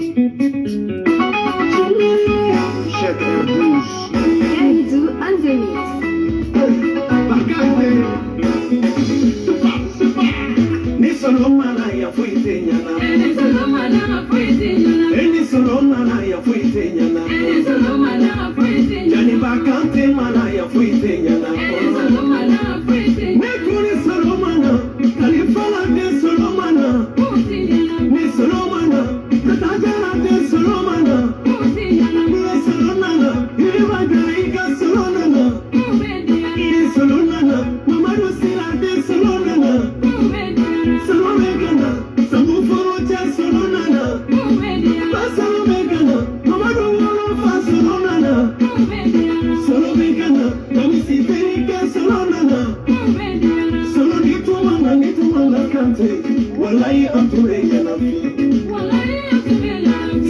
Chef R12. Garidou on the mix. Ni Solomana ya fuite nyana. Ni Solomana fuite nyana. Ni Solomana ya fuite nyana. Ni Solomana fuite nyana. Jani bakante mana ya fuite nyana. Ni Solomana fuite nyana. Ni Solomana, kalifala de Solomana. Ni Solomana, katajara de Solomana. Ni Solomana, iriwagaiga Solomana. Ni Solomana, mamadu sila de Solomana. Solomegana, samuforo cha Solomana. Solomegana, mamadu wolo fa Solomana. Solomegana, kamisi terika Solomana. Solonitumana, nitumana kante, walai amture yanafi.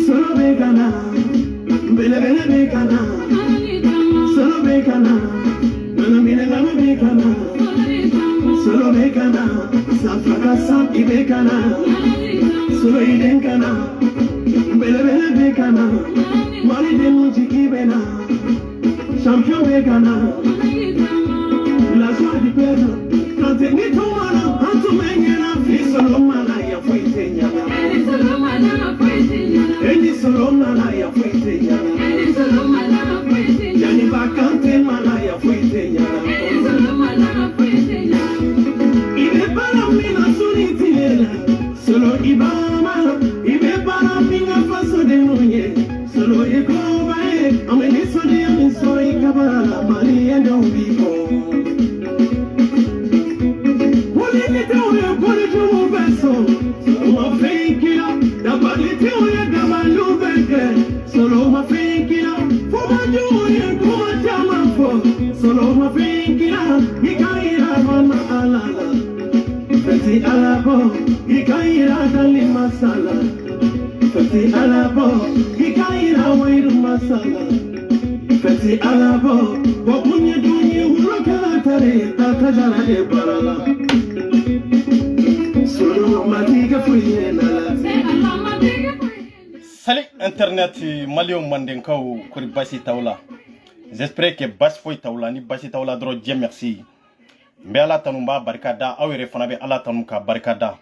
Solomegana, bele begana. Solomegana, nanamine gana begana. Solomegana, safaka sam ibekana. Soloidenkana, bele begana. Mari de mujiki bena, champion begana. La joie du peuple, quand t'es ni ton mana, en tout mengena, ni Solomana ya fuite nyana. Ni Solomana fuite nyana. Ni Solomana ya fuite nyana. Ni Solomana fuite nyana. Yani bakante mana ya fuite nyana. Ni Solomana fuite nyana. Ibe para mina sunitiela, solo ibama, ibe para minga faso de nunye, solo ikobae, ameni sodi amiso ikabala, mali endo vivo. Solo fake da balite oye da balu beke. Solo ma fake fuma juye kuma chama fo. Solo ma fake ikaira mama alala. Feti alabo ikaira dali masala. Feti alabo ikaira wairu masala. Feti alabo wapunye dunye urokala tare takajara de barala. Salut internet malio mandenkao kuri basi taula. J'espère que basi foi taula ni basi taula dro Dieu merci. Mbe ala tanumba barkada awere fana be ala tanumka barkada.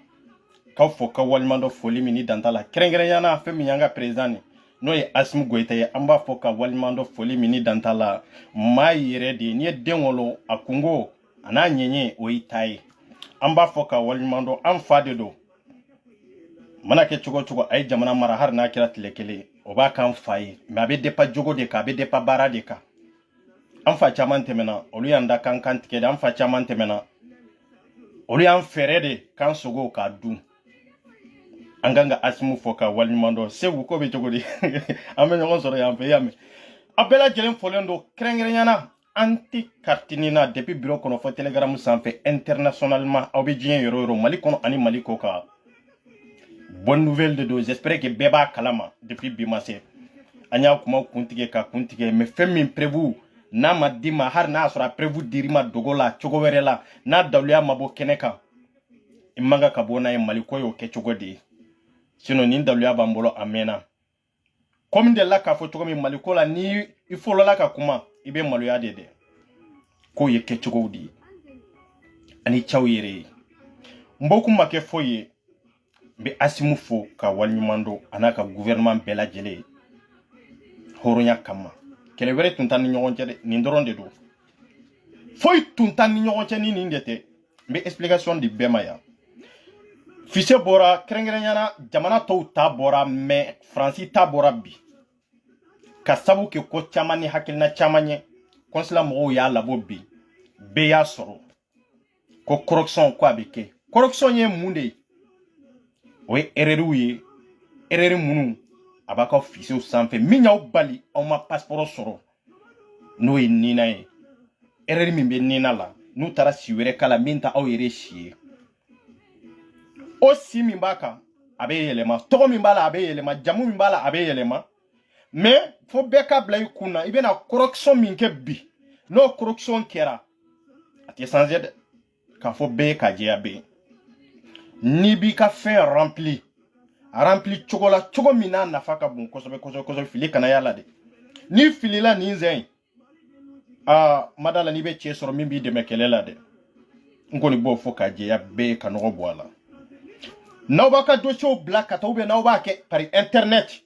Kaw fo ka walmando foli mini dantala. Krengere yana fe mi yanga president no ye Asimi Goita ye amba fo ka walmando foli mini dantala. Mai redi ni denwolo akungo ana nyenye oitai. Amba foka walimando am fade do mana ke chugo ay jamana mara har na kira tilekele o ba kan fayi me abe depa jogo de ka be depa bara de ka am fa chaman temena olu yanda kan tike da am fa chaman temena olu yan fere de kan sogo ka du anganga Asimi foka walimando se wu ko be jogo de am nyon soro yan pe yame abela jelen folendo krengrenyana anti kartinina depuis bureau kono fo telegram sanfé internationalement obedien yoro mali kono ani mali koka bonne nouvelle de dos j'espère que beba kalama depuis bimase anya kuma kuntige ka kuntige me femi prévu na madima har na sura prévu dirima dogola chogowerela na dawliya mabo keneka imanga kabona e mali koyo ke chogodi sino ni dawliya bambolo amena comme de la ka fo chogomi mali kola ni ifo la ka kuma ibe maloya dede ko ye kechogodi ani chawire mboku make foye be Asimi fo ka walnyumando anaka gouvernement bela jele horonya kama kele were tuntan ni nyonche de ni ndoronde do foy tuntan ni nyonche ni ndete be explication di bemaya fise bora krengrenyana jamana to ta bora me franci ta bora bi kasabu ke ko chamani hakilna chamanye konsila mo ya labo bi be ya soro ko correction ko abike correction ye munde we ereruye erere munu abaka office sanfe minya obali o ma passeport soro no nina e erere mi be nina la nu tara siwere kala minta o yere shie o si mi baka abe yelema to mi bala abe yelema jamu mi bala abe yelema mais fo beka blay kuna ibe na correction min ke bi no correction kera ati changer ka fo be ka dia be ni bi ka fin rempli a rempli cogo mina nafa ka bon kosɛbɛ fili kana yala de ni filila ni zɛn madala ni bɛ cɛ sɔrɔ min b'i dɛmɛ kɛlɛ la dɛ n kɔni b'o fɔ ka jɛya bɛɛ ka nɔgɔ bɔ a la n'aw b'a ka dossier bila ka taa ou bien n'aw b'a kɛ par internet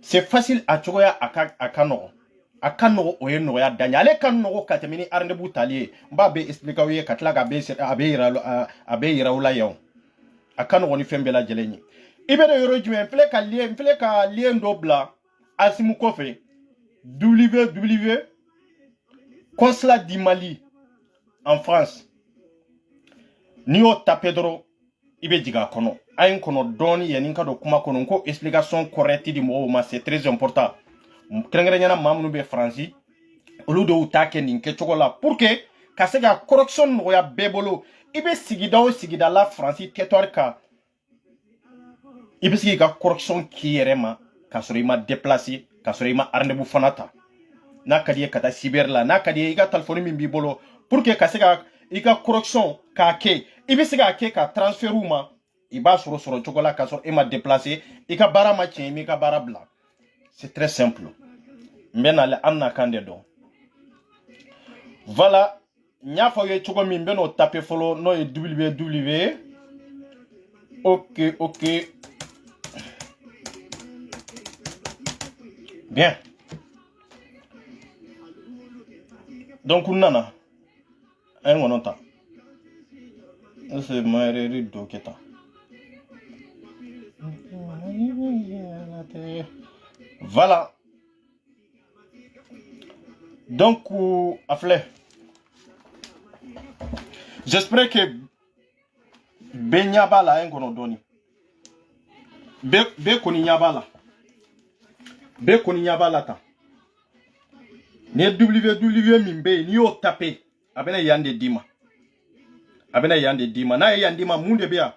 c'est facile a cogoya a ka nɔgɔ a ka nɔgɔ o ye nɔgɔya daɲɛ ale ka nɔgɔ ka tɛmɛ ni rendez-vous tali ye n b'a bɛɛ expliquer aw ye ka tila ka a bɛ yira aw la yan a ka nɔgɔ ni fɛn bɛɛ lajɛlen ye i bɛ yɔrɔ jumɛn n filɛ ka lien dɔ bila Asimu kɔfɛ www consulat du Mali en France n'i y'o tapé dɔrɔn i bɛ jigin a kɔnɔ a ye n kɔnɔ dɔɔni yanni n ka don kuma kɔnɔ ko explication correcte di mɔgɔw ma c'est très important kɛrɛnkɛrɛnyana maa minnu bɛ Faransi olu de y'u ta kɛ nin kɛcogo la pour que ka se ka correction nɔgɔya bɛɛ bolo i bɛ sigida o sigida la Faransi territoire kan i bɛ se k'i ka correction k'i yɛrɛ ma k'a sɔrɔ i ma déplacer k'a sɔrɔ i ma rendez-vous fana ta n'a ka di ye ka taa cyber la n'a ka di ye i ka téléphone min b'i bolo pour que ka se ka i ka correction k'a kɛ i bɛ se k'a kɛ ka transfert u ma i b'a sɔrɔ cogo la k'a sɔrɔ i ma déplacer i ka baara ma tiɲɛ i m'i ka baara bila c'est très simple n bɛ n'ale an n'a kan de dɔn voilà n y'a fɔ aw ye cogo min n bɛ n'o taper fɔlɔ n'o ye www ok bien donc nana un monota c'est mareri doketa voilà donc afle j'espère que benyabala un gonodoni be koni nyabala ta ne www min be ni yo taper abena yande dima na yande dima munde bia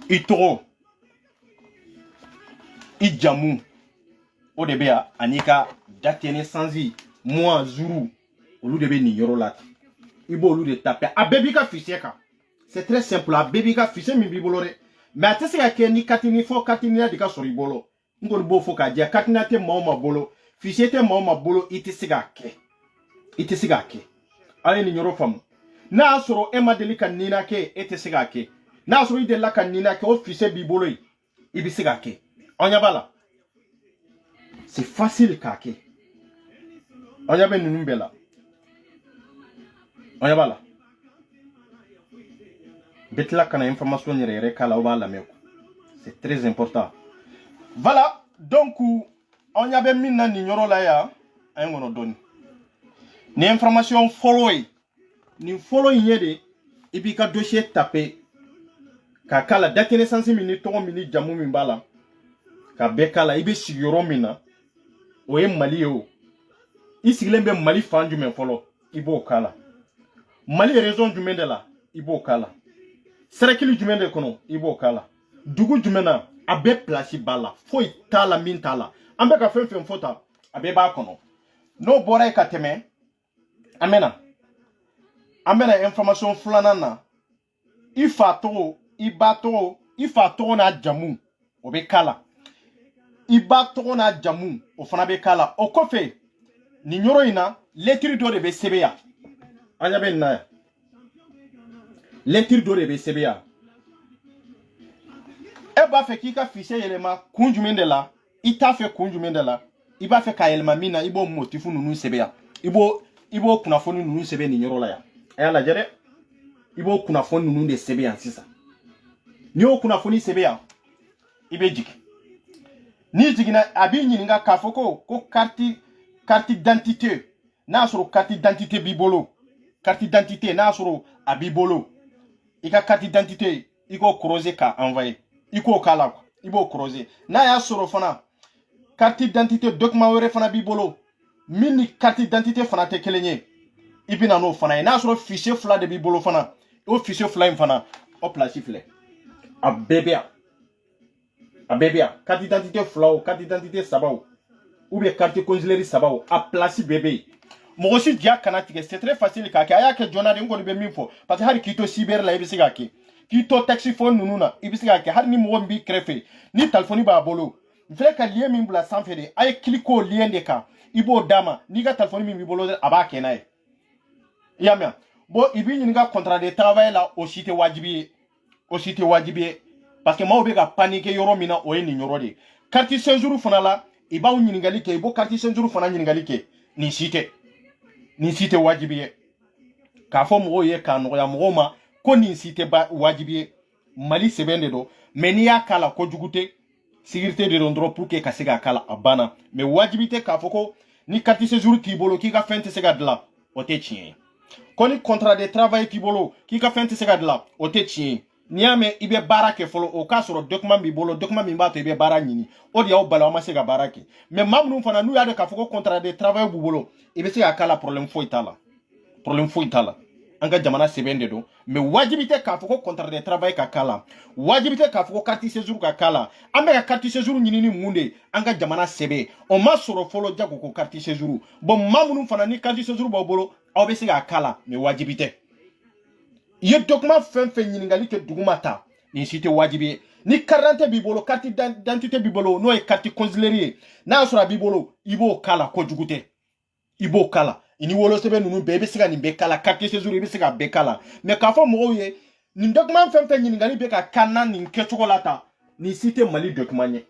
itoro ijamu o de bia anika date naissance mois jour olu de be ni yoro la ibo olu de taper abebi ka fichier ka c'est très simple abebi ka fichier min bibolore mais atese ka ke ni katini fo katini de ka sori bolo ngol bo fo ka dia katina te ma bolo fichier te ma bolo itisiga ke ale ni nyoro fam na soro e ma deli kan nina ke itisiga ke na soro ide la kan nina ke o fichier bi bolo ibisiga ke onya bala c'est facile ka ke onya be nunu bela onya bala betla kana information yere kala o bala meko c'est très important. Voilà, donc on y avait mis dans l'ignoro là ya, un on donne. Ni information ni follow yede, et puis quand dossier tapé, kala date naissance minute 3 minutes jamu mimbala, ka bekala ibe siguro mina, oye Mali yo, ici lembe Mali fan du men follow, ibo kala. Mali raison du men de la, ibo kala. Serekili du men de kono, ibo kala. Dugu du mena. Abe place bala foi tala min tala ambe ka fen fota abe ba kono no bora ka teme amena information fulana na ifato na jamu obe kala ibato na jamu o fana be kala o kofe ni nyoro ina lettre do de be sebeya anya be na lettre do de be sebeya e ba fe ki ka fichier yelema kunjumende la ita fe kunjumende la iba fe ka yelema mina ibo motifu nunu sebeya ibo kunafoni nunu sebe ni nyoro la ya la jere ibo kunafoni nunu de sebeya sisa ni o kunafoni sebeya ibe jiki ni jigina abi nyininga kafoko ko carte d'identité na soro carte d'identité bibolo carte d'identité na soro abibolo ika carte d'identité iko croiser ka envoyer iko kala ibo croiser na ya soro fana carte d'identité document were fana bibolo mini carte d'identité fana te kelenye ibina no fana na soro fichier fla de bibolo fana o fichier fla fana o place fle a bebea carte d'identité fla carte d'identité sabao ou bien carte consulérie sabao a place bébé mo aussi dia kanati c'est très facile ka aya ke jonade ngoni be minfo parce que hari kito cyber la ibisiga ke k'i to taxi phone nunu na i bɛ se ka kɛ hali ni mɔgɔ min b'i kɛrɛfɛ ni telefɔni b'a bolo n filɛ ka lien min bila sanfɛ de a ye clique o lien de kan i b'o d'a ma n'i ka telefɔni min b'i bolo a b'a kɛ n'a ye i y'a mɛn bon i b'i ɲininka contrat de travail la o si tɛ wajibi ye o si tɛ wajibi ye parce que maaw bɛ ka paniquer yɔrɔ min na o ye nin yɔrɔ de ye carte séjour fana la i b'aw ɲininkali kɛ i b'o carte séjour fana ɲininkali kɛ nin si tɛ wajibi ye k'a fɔ mɔgɔw ye k'a nɔgɔya mɔgɔw ma ko nin si tɛ wajibi ye Mali sɛbɛn de don mais n'i y'a k'a la kojugu tɛ sécurité de don dɔrɔn pour que ka se k'a k'a la a banna mais wajibi tɛ k'a fɔ ko ni carte séjour t'i bolo k'i ka fɛn tɛ se ka dilan o tɛ tiɲɛ ye ko ni contrat de travail t'i bolo k'i ka fɛn tɛ se ka dilan o tɛ tiɲɛ ye n'i y'a mɛn i bɛ baara kɛ fɔlɔ o k'a sɔrɔ document b'i bolo document min b'a to i bɛ baara ɲini o de y'aw bali aw ma se ka baara kɛ mais maa minnu fana n'u y'a dɔn k'a fɔ ko contrat de travail b'u bolo i bɛ se k'a k'a la problème foyi t'a la an ka jamana sɛbɛn de don mais wajibi tɛ k'a fɔ ko contrat de travail ka k'a la wajibi tɛ k'a fɔ ko carte séjour ka k'a la an bɛ ka carte séjour ɲini ni mun de an ka jamana sɛbɛn o ma sɔrɔ fɔlɔ jago ko carte séjour bon maa minnu fana ni carte séjour b'aw bolo aw bɛ se k'a k'a la mais wajibi tɛ i ye document fɛn fɛn ɲininkali kɛ duguma ta nin si tɛ wajibi ye ni carte d'identité b'i bolo carte d'identité b'i bolo n'o ye carte consulaire ye n'a sɔrɔ a b'i bolo i b'o k'a la kojugu tɛ i b'o k'a la i ni wolosɛbɛn ninnu bɛɛ i bɛ se ka nin bɛɛ k'a la carte séjour i bɛ se ka bɛɛ k'a la mais k'a fɔ mɔgɔw ye nin document fɛn fɛn ɲininkali bɛ ka k'a na nin kɛcogo la tan nin si tɛ Mali document ye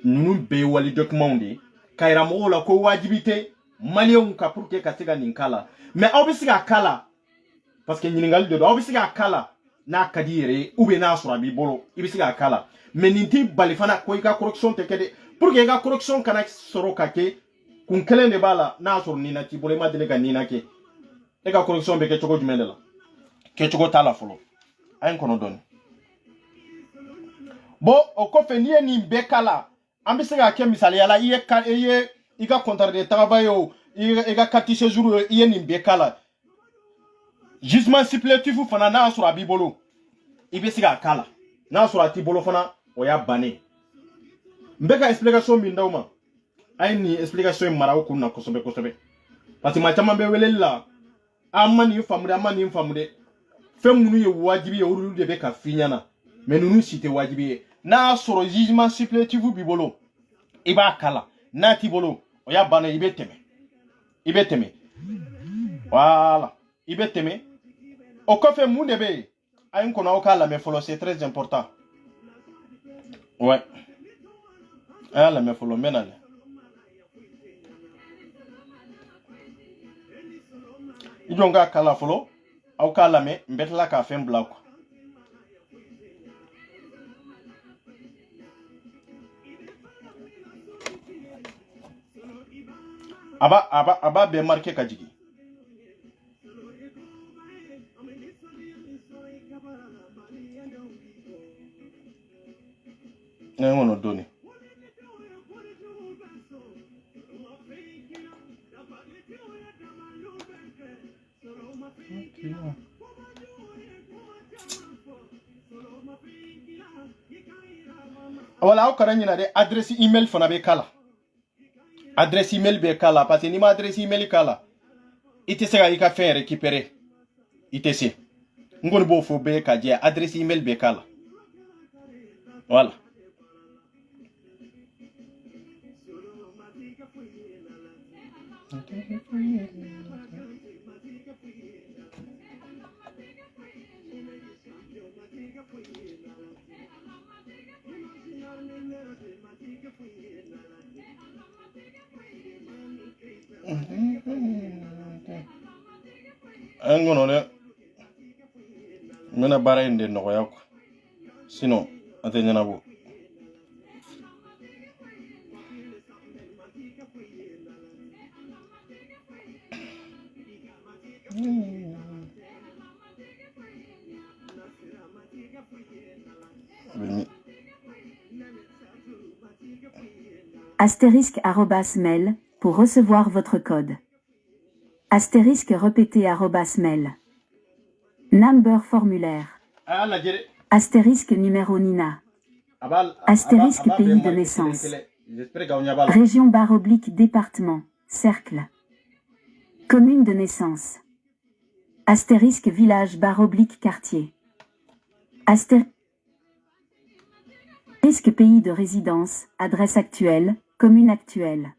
ninnu bɛɛ ye wali document de ye k'a yira mɔgɔw la ko wajibi tɛ maliyɛnw ka pour que ka se ka nin k'a la mais aw bɛ se ka k'a la parce que ɲininkali de don aw bɛ se k'a k'a la n'a ka di yɛrɛ ye ou bien n'a sɔrɔ a b'i bolo i bɛ se k'a k'a la mais nin t'i bali fana ko i ka correction tɛ kɛ dɛ pour que i ka correction kana sɔrɔ ka kɛ kun kelen de b'a la n'a sɔrɔ nina t'i bolo i ma deli ka nina kɛ e ka correction bɛ kɛ cogo jumɛn de la kɛcogo t'a la fɔlɔ a ye n kɔnɔ dɔɔni bon o kɔfɛ n'i ye nin bɛɛ k'a la an bɛ se k'a kɛ misaliya la i ka contrat de travail o i ka carte séjour i ye nin bɛɛ k'a la jugement supplétif fana n'a sɔrɔ a b'i bolo i bɛ se k'a k'a la n'a sɔrɔ a t'i bolo fana o y'a bannen n bɛ ka explication min d'aw ma a ye nin explication in mara aw kun na kosɛbɛ kosɛbɛ parce que maa caman bɛ weleli la an ma nin faamu dɛ fɛn minnu ye wajibi ye olu de bɛ ka f'i ɲɛna mais ninnu si tɛ wajibi ye n'a y'a sɔrɔ jugement supplétif b'i bolo i b'a k'a la n'a t'i bolo o y'a bannen i bɛ tɛmɛ voilà i bɛ tɛmɛ o kɔfɛ mun de bɛ yen a ye n kɔnɔ aw k'a lamɛn fɔlɔ c'est très important ouais a y'a lamɛn fɔlɔ n bɛ na i jɔn k'a k'a la fɔlɔ aw k'a lamɛn n bɛ tila k'a fɛn bila quoi a b'a bɛɛ marqué ka jigin ne ŋɔnɔ dɔɔni wala aw kana ɲina dɛ adresse email fana bɛ k'a la adresse email bɛ k'a la parce que n'i ma adresse email k'a la i tɛ se ka i ka fɛn récupérer i tɛ se n kɔni b'o fɔ bɛɛ ka jɛ adresse email bɛ k'a la voilà an kɔnɔ dɛ n bɛna baara in de nɔgɔya quoi sinon a tɛ ɲɛnabɔ *mail pour recevoir votre code. *, mail. Number formulaire. Numéro Nina. Pays de naissance. Région / département, cercle. Commune de naissance. * village / quartier. Astérisque pays de résidence, adresse actuelle, commune actuelle.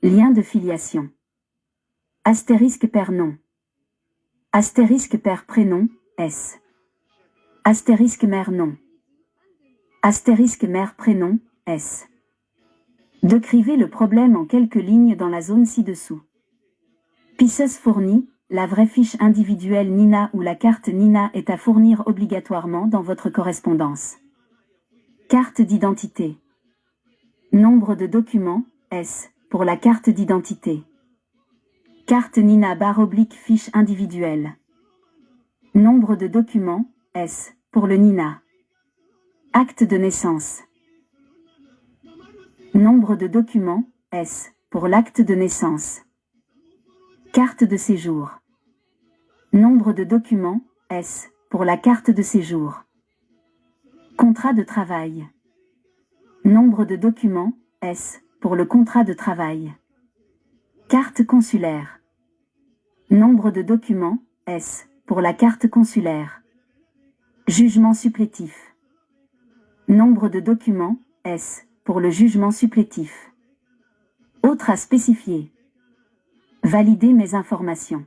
Lien de filiation. Astérisque père nom. Astérisque père prénom, S. Astérisque mère nom. Astérisque mère prénom, S. Décrivez le problème en quelques lignes dans la zone ci-dessous. Pisseuse fournie, la vraie fiche individuelle Nina ou la carte Nina est à fournir obligatoirement dans votre correspondance. Carte d'identité. Nombre de documents, S, pour la carte d'identité. Carte Nina / fiche individuelle. Nombre de documents, S, pour le Nina. Acte de naissance. Nombre de documents, S, pour l'acte de naissance. Carte de séjour. Nombre de documents, S, pour la carte de séjour. Contrat de travail. Nombre de documents, S, pour le contrat de travail. Carte consulaire. Nombre de documents, S, pour la carte consulaire. Jugement supplétif. Nombre de documents, S, pour le jugement supplétif. Autre à spécifier. Valider mes informations.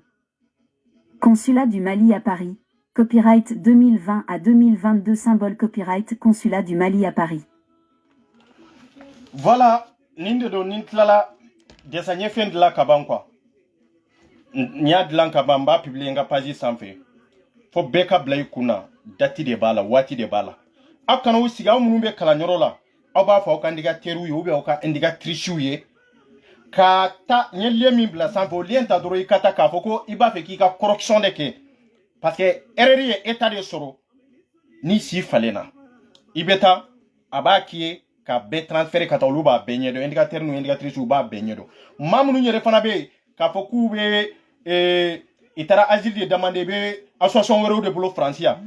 Consulat du Mali à Paris. Copyright 2020 à 2022 symbole copyright Consulat du Mali à Paris. Voilà, ninde do nintlala desa nyefen de la kaban quoi. Nya de lan kaban ba publier nga page sanfé. Fo beka blay kuna dati de bala wati de bala. Akana usiga munumbe kala nyorola. Oba fa okandiga teru yo be oka indiga trishuye. Ka ta nyelle mi bla sanfo lienta doro ikata ka foko iba fe ki ka correction de ke. Parce que erreur est état de soro ni si falena ibeta aba kiye ka be transférer ka tawlu ba benye do indicateur no indicatrice u ba benye do mamunu nyere fana be ka foku be itara asile de demander be association wero de bolo francia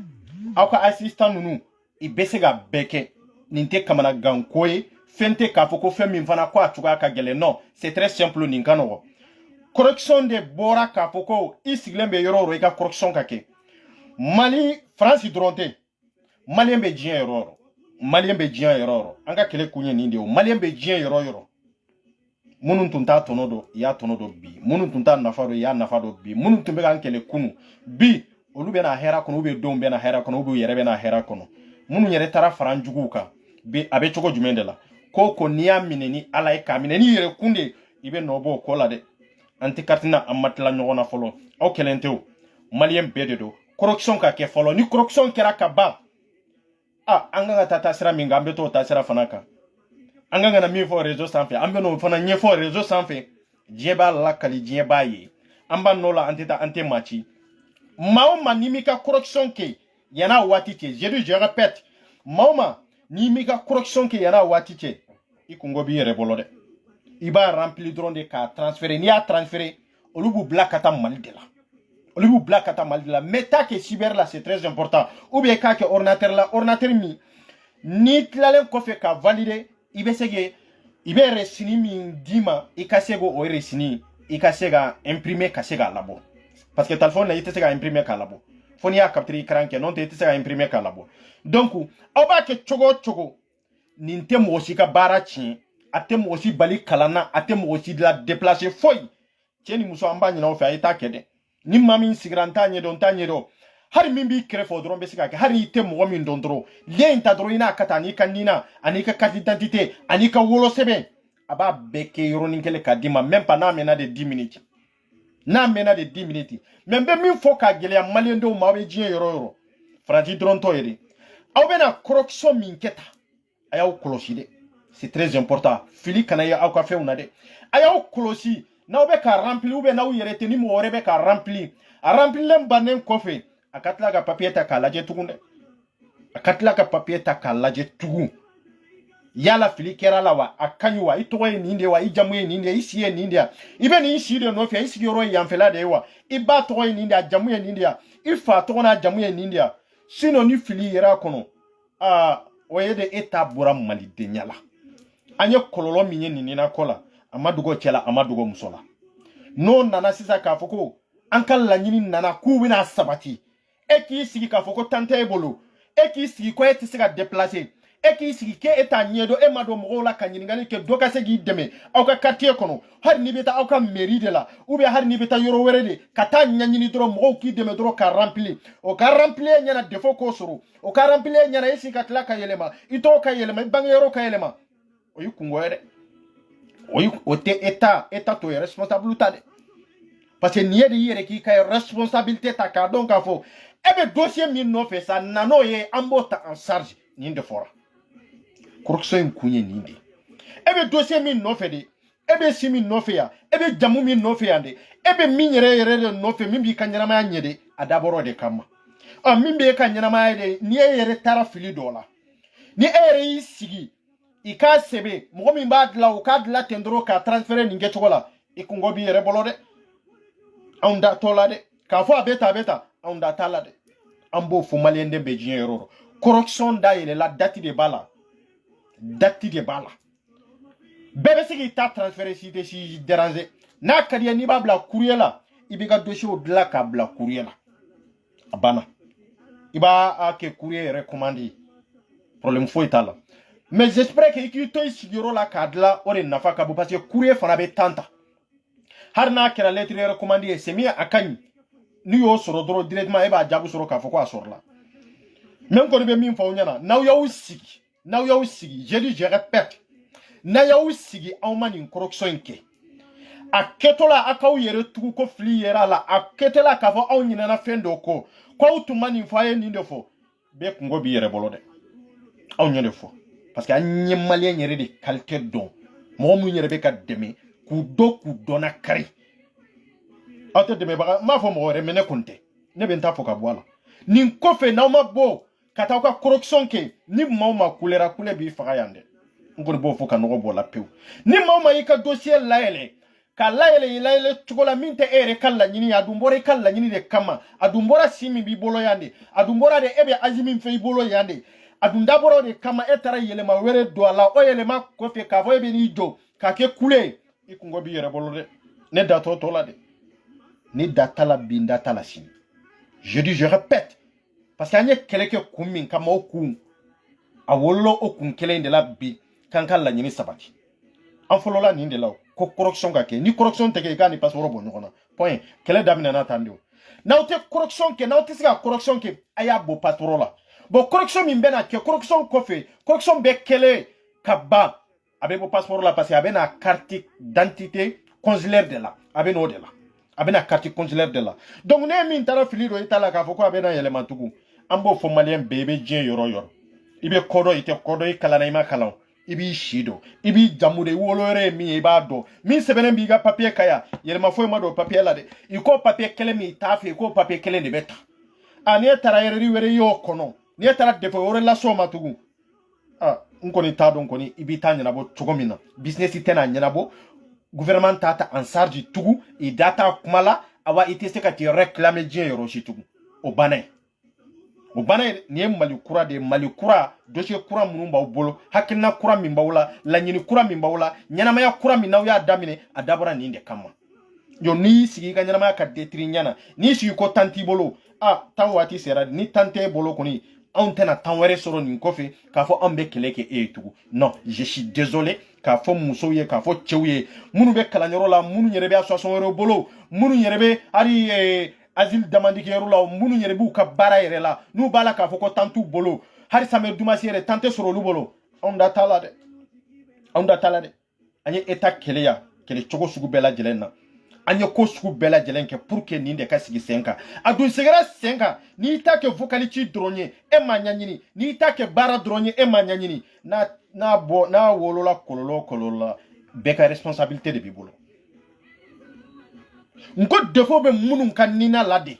aka assistant nunu ibese ga beke ninte kamana gankoye fente ka foko femi fana kwa tuga ka gele non c'est très simple ninkano correction de bora ka foko isiglembe yororo ika correction kake Mali France dronte Malien be dien yororo Malien be dien yororo anga kele kunye ninde o Malien be dien yororo munun tunta tonodo ya tonodo bi munun tunta nafado ya nafado bi munun tumbe kan kele kunu bi olu be na hera kono be dom be na hera kono be yere be na hera kono munun yere tara faranjugu ka bi abe chogo jumendela ko niya mineni ala e ka mineni yere kunde ibe nobo ko la de anti kartina amatla nyogona folo o kelenteo Malien bede do correction ka ke folo ni correction kera ka ba anga tata sira minga ambe to ta sira fanaka anga na mi fo réseau sans fait ambe no fana nye fo réseau sans fait dieba la kali dieba yi amba no la antita ante machi maoma nimika correction ke yana wati ke je répète maoma nimika correction ke yana wati ke ikungo bi rebolo de iba remplir drone de ka transférer ni a transférer olubu blakata maldela Olibu black ata maldila meta ke cyber là c'est très important ou bien ka ke ordinateur mi ni tlalen ko fe ka valider ibe sege ibe resini mi dima ikasego o resini ikasega imprimer kasega labo parce que téléphone là itesega imprimer ka labo foni ya capture écran ke non te itesega imprimer ka labo donc oba ke chogo ninte mo aussi ka barachi ate mo aussi bali kalana ate mo aussi de la déplacer foy tieni muso amba nyina o fe ayita kede ni mami sigranta nye don tanye do hari mimbi krefo dron besika ke hari ite mo min don dro lien ta dro ina kata ni kanina anika carte d'identité anika wolo sebe aba beke yoroni kele kadima même pas na mena de 10 minutes na mena de 10 minutes même be min fo ka gele ya malien do mawe jien yoro franci dron to yedi awbena correction min keta ayaw koloside c'est très important fili kana ya awka feuna de ayaw kolosi na be ka rempli ube na uyere teni mo orebe ka rempli a rempli lem banen kofe akatla ka papier ta ka laje tugunde akatla ka papier ta ka laje tugu yala fili kera lawa akanyu wa itoye ninde wa ijamuye ninde isiye ninde ibe ni isire no fe isi yoro yamfela de wa iba toye ninde ajamuye ninde ifa to na ajamuye ninde sino ni fili yera kono oyede etabura mali denyala anye kololo minye nini na kola amadugo chela amadugo musola no nana sisa ka foko ankal la nyini nana ku wina sabati eki sigi ka foko tante ebolo e k'i sigi ko e tɛ se ka déplacer e k'i sigi ke e t'a ɲɛdɔn e ma dɔn mɔgɔw la ka ɲininkali kɛ dɔ ka se k'i dɛmɛ aw ka quartier kɔnɔ hali n'i bɛ taa aw ka mairie de la ou bien hali n'i bɛ taa yɔrɔ wɛrɛ de ka taa ɲɛɲini dɔrɔn mɔgɔw k'i dɛmɛ dɔrɔn ka remplir o ka remplir ɲɛna défaut k'o sɔrɔ o ka remplir ɲɛna e sigi ka tila ka yɛlɛma i tɔgɔ ka yɛlɛma i bangeyɔrɔ ka yɛlɛma o y'i kungo ye dɛ o tɛ état t'o ye responsable ta dɛ parce que nin ye de i yɛrɛ k'i ka responsabilité ta k'a dɔn k'a fɔ e bɛ dossier min nɔfɛ sa nan'o ye an b'o ta en charge nin de fɔra corruption in kun ye nin de e bɛ dossier min nɔfɛ de e bɛ si min nɔfɛ yan e bɛ jamu min nɔfɛ yan de e bɛ min yɛrɛ de nɔfɛ min b'i ka ɲɛnamaya ɲɛ de a dabɔra de kama min b'e ka ɲɛnamaya de ni e yɛrɛ taara fili dɔ la ni e yɛrɛ y'i sigi i k'a sɛbɛn mɔgɔ min b'a dilan o k'a dilan ten dɔrɔn k'a transférer nin kɛcogo la i kɔngɔ b'i yɛrɛ bolo dɛ anw da t'o la dɛ k'a fɔ a bɛ ta anw da t'a la dɛ an b'o fɔ maliyɛn den bɛɛ diɲɛ yɔrɔ corruption da yɛlɛla date de b'a la bɛɛ bɛ se k'i ta transférer si tɛ si déranger n'a ka di ye n'i b'a bila courrier la i b'i ka dossier dilan k'a bila courrier la a banna i b'a kɛ courrier yɛrɛ commande problème foyi t'a la mais j'espère que i k'i to i sigiyɔrɔ la k'a dilan o de nafa ka bon parce que courrier fana bɛ temps ta hali n'a kɛra lettre yɛrɛ commande ye c'est mieux a ka ɲi n'i y'o sɔrɔ dɔrɔn directement e b'a jaabi sɔrɔ k'a fɔ ko a sɔrɔla même kɔni bɛ min fɔ aw ɲɛna n'aw y'aw sigi je dis je répète n'a y'aw sigi aw ma nin corruption in kɛ a kɛtɔla a k'aw yɛrɛ tugu ko fili yɛrɛ la a kɛtɔla k'a fɔ aw ɲinɛna fɛn dɔ kɔ k'aw tun ma nin fɔ a ye nin de fɔ bɛɛ kungo b'i yɛrɛ bolo dɛ aw ɲɛ de fɔ parce que an ɲɛ maliyɛn yɛrɛ de qualité dɔn mɔgɔ minnu yɛrɛ bɛ ka dɛmɛ k'u dɔn na kari aw tɛ dɛmɛbaga n b'a fɔ mɔgɔ wɛrɛ mais ne kɔni tɛ ne bɛ n ta fɔ ka bɔ a la nin kɔfɛ n'aw ma bɔ ka taa aw ka corruption kɛ ni maaw ma kulera kule b'i faga yan dɛ n kɔni b'o fɔ ka nɔgɔ bɔ la pewu ni maaw ma i ka dossier layɛlɛ ka layɛlɛ cogo la min tɛ e yɛrɛ ka laɲini a dun bɔra i ka laɲini de kama a dun bɔra si min b'i bolo yan de a dun bɔra de e bɛ aji min fɛ i bolo yan de a dun dabɔra o de kama e taara yɛlɛma wɛrɛ don a la o yɛlɛma kɔfɛ k'a fɔ e bɛ n'i jɔ k'a kɛ kule i kungo b'i yɛrɛ bolo dɛ ne da t'o la dɛ ne da t'a la bi n da t'a la sini je dis je répète parce que an ye kɛlɛ kɛ kun min kama o kun a wolola o kun kelen de la bi k'an ka laɲini sabati an fɔlɔla nin de la ko corruption ka kɛ ni corruption tɛ kɛ i k'a ni passeport bɔ ɲɔgɔn na point kɛlɛ daminɛna tan de o n'aw tɛ corruption kɛ n'aw tɛ se ka corruption kɛ a y'a bɔ passeport la bon corruption min bɛna kɛ corruption kɔfɛ corruption bɛɛ kɛlen ka ban a bɛ bɔ passeport la parce que a bɛna carte d'identité consulaire de la a bɛ n'o de la a bɛna carte consulaire de la donc ne min taara fili dɔ i ta la k'a fɔ ko a bɛna yɛlɛma tugun an b'o fɔ maliyɛn bɛɛ i bɛ diɲɛ yɔrɔ yɔrɔ i bɛ kɔdɔn i tɛ kɔdɔn i kalanna i ma kalan i b'i si dɔn i b'i jamu de i wolo yɔrɔ ye min ye i b'a dɔn min sɛbɛnnen b'i ka papier ka yan yɛlɛma foyi ma don papier la dɛ i ko papier kelen min t'a fɛ i ko papier kelen de bɛ ta n'e taara erreur wɛrɛ y'o kɔnɔ n'e taara défaut wɛrɛ las'o ma tugun n kɔni t'a dɔn kɔni i b'i ta ɲɛnabɔ cogo min na business tɛ n'a ɲɛnabɔ gouvernement t'a ta en charge tugun i da t'a kuma la awa i tɛ se ka t'i réclamer diɲɛ yɔrɔ si tugun o banna ye nin ye mali kura de ye mali kura dossier kura minnu b'aw bolo hakilina kura min b'aw la laɲini kura min b'aw la ɲɛnamaya kura min n'aw y'a daminɛ a dabɔra nin de kama yo n'i y'i sigi i ka ɲɛnamaya ka détruire ɲɛna n'i sigi ko tan t'i bolo tan waati sera ni tan t'e bolo kɔni anw tɛna tan wɛrɛ sɔrɔ nin kɔfɛ k'a fɔ anw bɛ kɛlɛ kɛ e ye tugun non je suis désolé k'a fɔ musow ye k'a fɔ cɛw ye minnu bɛ kalanyɔrɔ la minnu yɛrɛ bɛ association wɛrɛw bolo minnu yɛrɛ bɛ hali asile damandikɛyɔrɔ la minnu yɛrɛ b'u ka baara yɛrɛ la n'u b'a la k'a fɔ ko tan t'u bolo hali samedi dimanche yɛrɛ tan tɛ sɔrɔ olu bolo anw da t'a la dɛ an ye état kɛlɛ cogo sugu bɛɛ lajɛlen na an ye ko sugu bɛɛ lajɛlen kɛ pour que nin de ka sigi sen kan a dun sigira sen kan n'i t'a kɛ vocalité dɔrɔn ye e m'a ɲɛɲini n'i t'a kɛ baara dɔrɔn ye e m'a ɲɛɲini n'a wolola kɔlɔlɔ la bɛɛ ka responsabilité de b'i bolo n ko défaut bɛ minnu ka nina la de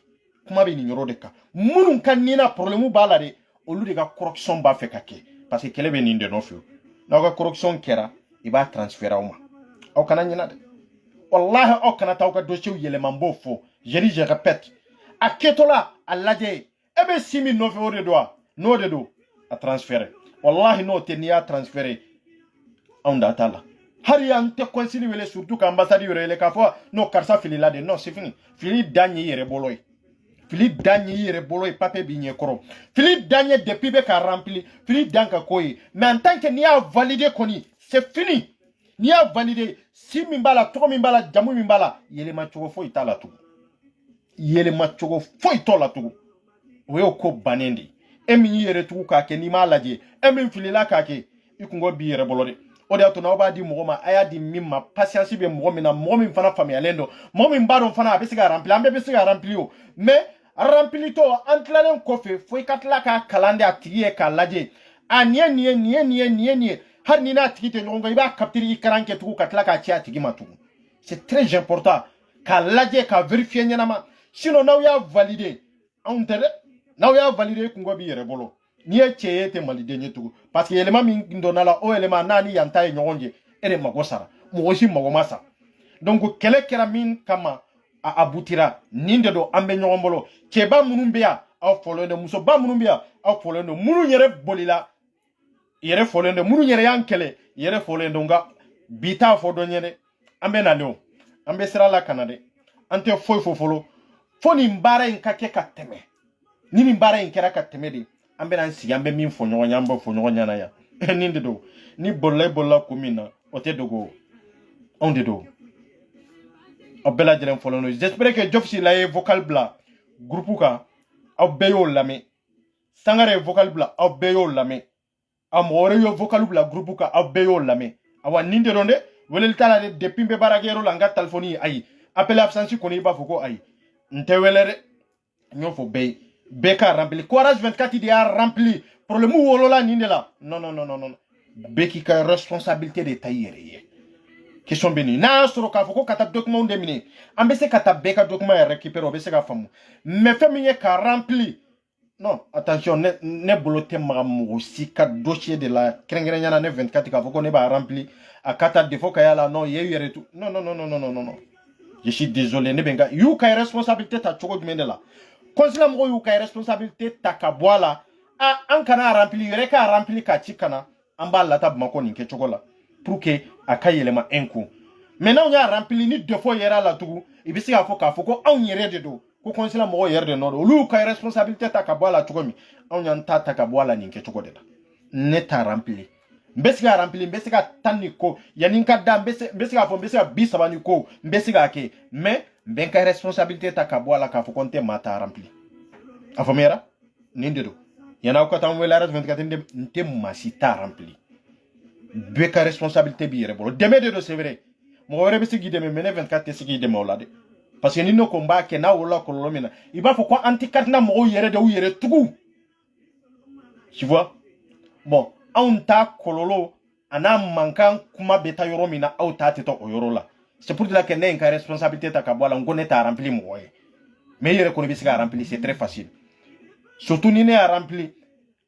kuma bɛ nin yɔrɔ de kan minnu ka nina problème b'a la de olu de ka corruption b'a fɛ ka kɛ parce que kɛlɛ bɛ nin de nɔfɛ n'aw ka corruption kɛra i b'a transférer aw ma aw kana ɲinɛ dɛ wallahi aw kana taa aw ka dossier yɛlɛma n b'o fɔ je dis je répète a kɛtɔla a lajɛ e bɛ si min nɔfɛ o de don wa n'o de don a transférer wallahi n'o tɛ n'i y'a transférer anw da t'a la hali an tɛ consul wele surtout ka ambassade yɛrɛ wele k'a fɔ non karisa filila de non c'est fini fili dan y'i yɛrɛ bolo ye fili danye yere bolo et papier bigne koro fili danye depuis be ka rempli fili danka koyi mais en tant que ni a validé koni c'est fini ni a validé si mimbala to mimbala jamu mimbala yele ma chogo fo itala tu yele ma chogo fo itola tu we ko banendi emi yere tu ka ke ni malaje emi fili la ka ke ikungo bi yere bolo de o de atuna oba di mogoma aya di mimma patience be mogomina mogomin fana famia lendo mogomin badon fana be siga rempli ambe be siga rempli o mais rempli to antlalen kofe foi katla ka kalande atiye ka laje nie har ni na tigi te nyonga iba kaptiri ikaranke tuku katla ka chia tigi matu c'est très important ka laje ka vérifier nyanama sinon na ya valider on tere na ya valider kungo bi yere bolo ni e cheye te malide nyetugu parce que elema min ndonala o elema nani yanta e nyonje ere magosara mogoshi magomasa donc kele kera min kama a abutira ninde do ambe nyombolo keba munumbia aw folende muso ba munumbia aw folende munu yere bolila yere folende munu yere yankele yere folende nga bita fodo nyene ambe na leo ambe sera la kanade ante foy fofolo foni mbara en kake kateme ni mbara en kera kateme di ambe nan si ambe min fo nyonya ambe fo nyonya na ya ninde do ni bolla komina ote dogo onde do obela jelen fo no j'espère que jofsi la vocal bla groupe ka obeyo lame sangare vocal bla obeyo lame amore yo vocal bla groupe ka obeyo lame awa ninde do de welel tala de depuis be baragero la nga telephone ay appel absence ko ni ba foko ay ntewelere nyofo bey Beka rempli. Courage 24 il a rempli. Problème où là ninde là. Non. Beki ka responsabilité de taillere. Question béni. Na soro ka foko kata document de mine. Ambese kata beka document et récupérer obese ka famu. Mais famille ka rempli. Non, attention ne bolote mamu si ka dossier de la krengenya na 24 ka foko ne ba rempli. A kata defo ka yala non yeyere tout. Non. Je suis désolé ne benga. You ka responsabilité ta choko du mende là. Consulat mo yu kay responsabilité takabwala a an kana rempli yere ka rempli ka chikana amba la tab mako ni ke chokola pour que akayelema enku maintenant ya rempli ni deux fois yera la tugu ibisi ka fo ko an yere de do ko consulat mo yere de no lu kay responsabilité takabwala tugomi an yan ta takabwala ni ke chokola ne ta rempli mbesiga rempli mbesiga taniko yaninka da mbesiga fo mbesiga bisabani ko mbesiga ke mais ben ka responsabilité ta kabwala ka fo konte mata rempli afamera nindedo yana ko tam wela ras 24 nte masita rempli be ka responsabilité bi yere bolo demede do c'est vrai mo wore be sigi deme mene 24 te sigi deme olade parce que nino ko mba ke na wala ko lomina iba fo ko anti katna mo yere de yere tugu tu vois bon on ta kololo ana mankan kuma beta yoro mina au ta te to yoro la. C'est pour dire que n'est une responsabilité ta kabwala on connaît ta rempli moi. Mais il reconnaît que rempli c'est très facile. Surtout ni ne a rempli.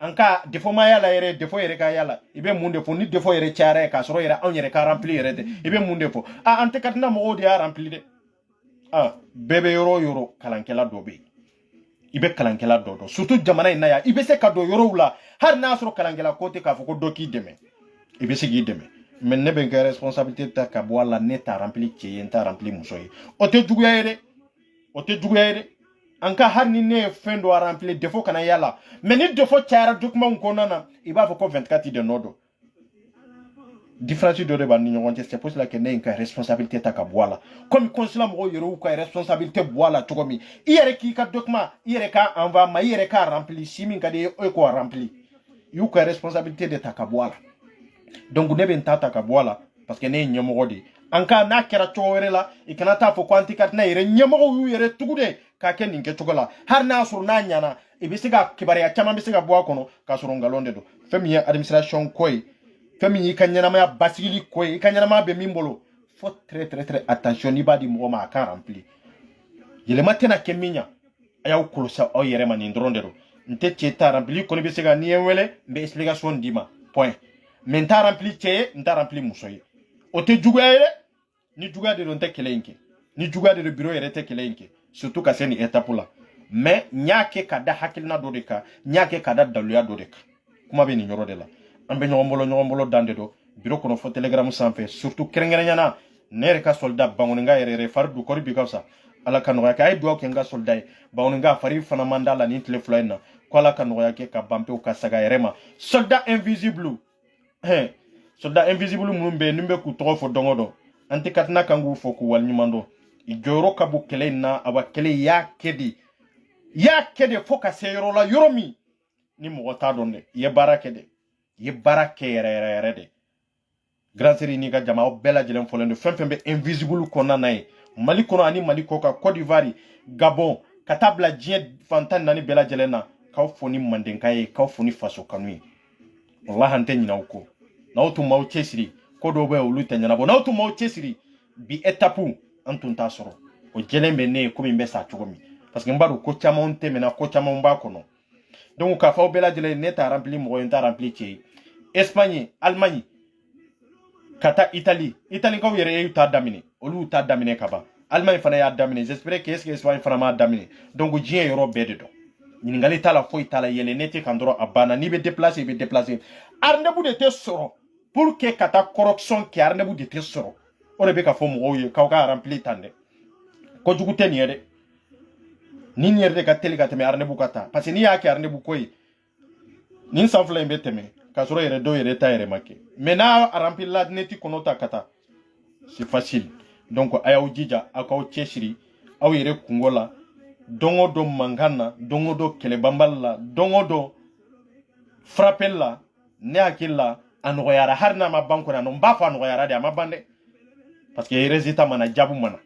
En cas de fois ma yala yere de fois yere ka yala. Ibe munde fo ni de fois yere chare ka soro yere on yere ka rempli yere de. Ibe munde fo. Ah ante katna mo de a rempli de. Ah bebe yoro kalankela dobe. Ibe kalankela dodo. Surtout jamana ina ya ibe se kado yoro ula. Har na soro kalankela kote ka fo ko doki deme. Ibe se gi deme. Mais ne ben responsabilité ta kabwala ne ta rempli qui ta rempli musoyi ote duguyere anka har ni ne fendo a rempli defo kana yala mais ni defo tiara document ko nana iba fo ko 24 de nodo différence de ban ni ngonte c'est pour cela que ne une responsabilité ta kabwala comme consulat mo yero ko responsabilité boala to komi yere ki ka document yere ka enva ma yere ka rempli simi ngade e ko rempli yu ko responsabilité de ta kabwala. Donc ne ben tata kabwala parce que ne nyamogo di anka na kera chowere la ikanata fo kwantikat na yere nyamogo yu yere tugude ka ken ninke chogola har na sur na nyana ibisiga kibare ya chama bisiga bwa kono ka sur ngalonde do femi administration koy femi kanyana ma basili koy kanyana ma be mimbolo faut très attention ni ba di mo ma ka rempli yele matena keminya aya ukulusa o yere mani ndronde do nte cheta rempli kono bisiga ni wele be explication dima point. Mais t'as rempli tché, t'as rempli moussoye. O te djougayere, ni djouga de l'onte kelenke. Ni djouga de le bureau erete kelenke. Surtout ka c'est une étape là. Mais nyake kada hakilna dodeka, nyake kada daluya dodeka. Kuma be ni nyoro de la. Ambe nyombolo dande do. Bureau kono fo telegram sans fait. Surtout kerengenyana, nere ka soldat bangoninga erere fardu kori bikawsa. ala ka nɔgɔya kɛ a ye duwawu kɛ n ka soldat ye bawoni nga fari fana man da la ni tile fila in na ko ala ka nɔgɔya kɛ ka ban pewu ka saga yɛrɛ ma soldat invisible soldat invisible minnu bɛ yen ni bɛ k'u tɔgɔ fɔ dɔn o dɔn an tɛ katina kan k'u fɔ k'u waleɲuman dɔn i jɔyɔrɔ ka bon kɛlɛ in na awa kɛlɛ y'a kɛ de fo ka se yɔrɔ la yɔrɔ min ni mɔgɔ t'a dɔn dɛ i ye baara kɛ dɛ i ye baara kɛ yɛrɛ de grand série n'i ka jama aw bɛɛ lajɛlen fɔlen don fɛn fɛn bɛ invisible kɔnɔna na ye mali kɔnɔ ani mali kɔ kan Côte d'Ivoire Gabon ka taa bila diɲɛ fan 14 bɛɛ lajɛlen na k'aw fɔ ni mandenka ye k'aw fɔ ni faso kanu ye wallahi an tɛ ɲinɛ aw kɔ n'aw tun m'aw cɛsiri ko dɔw bɛ olu tɛ ɲɛnabɔ n'aw tun m'aw cɛsiri bi étape an tun t'a sɔrɔ o jɛlen bɛ ne ye komi n bɛ sa cogo min parce que n b'a dɔn ko caman tɛmɛna ko caman b'a kɔnɔ donc k'a fɔ aw bɛɛ lajɛlen ne t'a rempli mɔgɔ ye n t'a rempli cɛ ye Espagne Allemagne ka taa Italie kaw yɛrɛ y'u ta daminɛ olu y'u ta daminɛ ka ban Allemagne fana y'a daminɛ j'espère que est-ce que Espagne fana m'a daminɛ donc diɲɛ yɔrɔ bɛɛ de dɔn ɲininkali t'a la foyi t'a la yɛlɛ ne tɛ kan dɔrɔn a banna n'i bɛ déplacer i bɛ déplacer rendez-vous de tɛ sɔrɔ pour que ka taa correction kɛ rendez-vous de tɛ sɔrɔ o de bɛ ka fɔ mɔgɔw ye k'aw ka rempli tan dɛ kojugu tɛ nin ye dɛ nin yɛrɛ de ka teli ka tɛmɛ rendez-vous ka taa parce que n'i y'a kɛ rendez-vous ko ye nin san fila in bɛ tɛmɛ k'a sɔrɔ yɛrɛ dɔw yɛrɛ ta yɛrɛ ma kɛ mais n'a rempli la ne tɛ kɔnɔ ta ka taa c'est facile donc a y'aw jija aw k'aw cɛsiri aw yɛrɛ kungo la don o don mankan na don o don kɛlɛbanbali la don o don frappel la ne hakili la a nɔgɔyara hali n'a ma ban kɔni n b'a fɔ a nɔgɔyara de a ma ban dɛ parce que résultat mana jaabu mana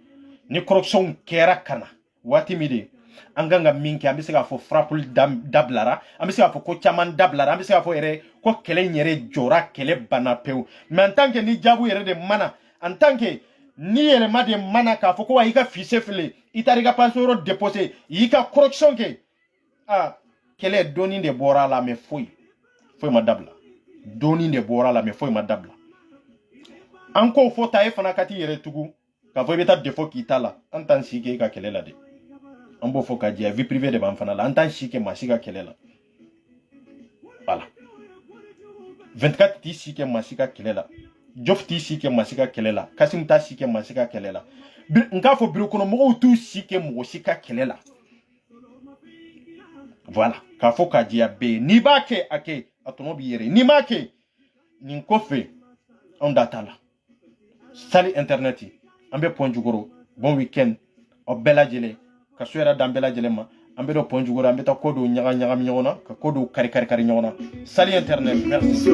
ni corruption kɛra kana waati min de an kan ka min kɛ an bɛ se k'a fɔ frappel dabilara an bɛ se k'a fɔ ko caman dabilara an bɛ se k'a fɔ yɛrɛ ko kɛlɛ in yɛrɛ jɔra kɛlɛ banna pewu mais en tant que ni jaabu yɛrɛ de mana en tant que ni yɛlɛma de mana k'a fɔ ko wa i ka fichier file i taara i ka passeport déposer i y'i ka correction kɛ kɛlɛ dɔɔni de bɔra a la mais foyi ma dabila dɔɔni de bɔra a la mais foyi ma dabila an k'o fɔ ta e fana ka t'i yɛrɛ tugu k'a fɔ i bɛ taa défaut k'i ta la an t'an si kɛ i ka kɛlɛ la dɛ an b'o fɔ ka jɛ vie privée de b'an fana la an t'an si kɛ maa si ka kɛlɛ la voilà 24 t'i si kɛ maa si ka kɛlɛ la Jof t'i si kɛ maa si ka kɛlɛ la Kasim t'a si kɛ maa si ka kɛlɛ la n k'a fɔ bureau kɔnɔ mɔgɔw t'u si kɛ mɔgɔ si ka kɛlɛ la voilà k'a fɔ ka jɛ a bɛɛ ye n'i b'a kɛ a kɛ a tɔnɔ b'i yɛrɛ n'i m'a kɛ nin kɔfɛ anw da t'a la sali internet an bɛ point jukɔrɔ bon week-end aw bɛɛ lajɛlen ka so yɛrɛ d'an bɛɛ lajɛlen ma an bɛ dɔ point jukɔrɔ an bɛ taa ko dɔw ɲagami ɲɔgɔn na ka ko dɔw kari ɲɔgɔn na sali internet merci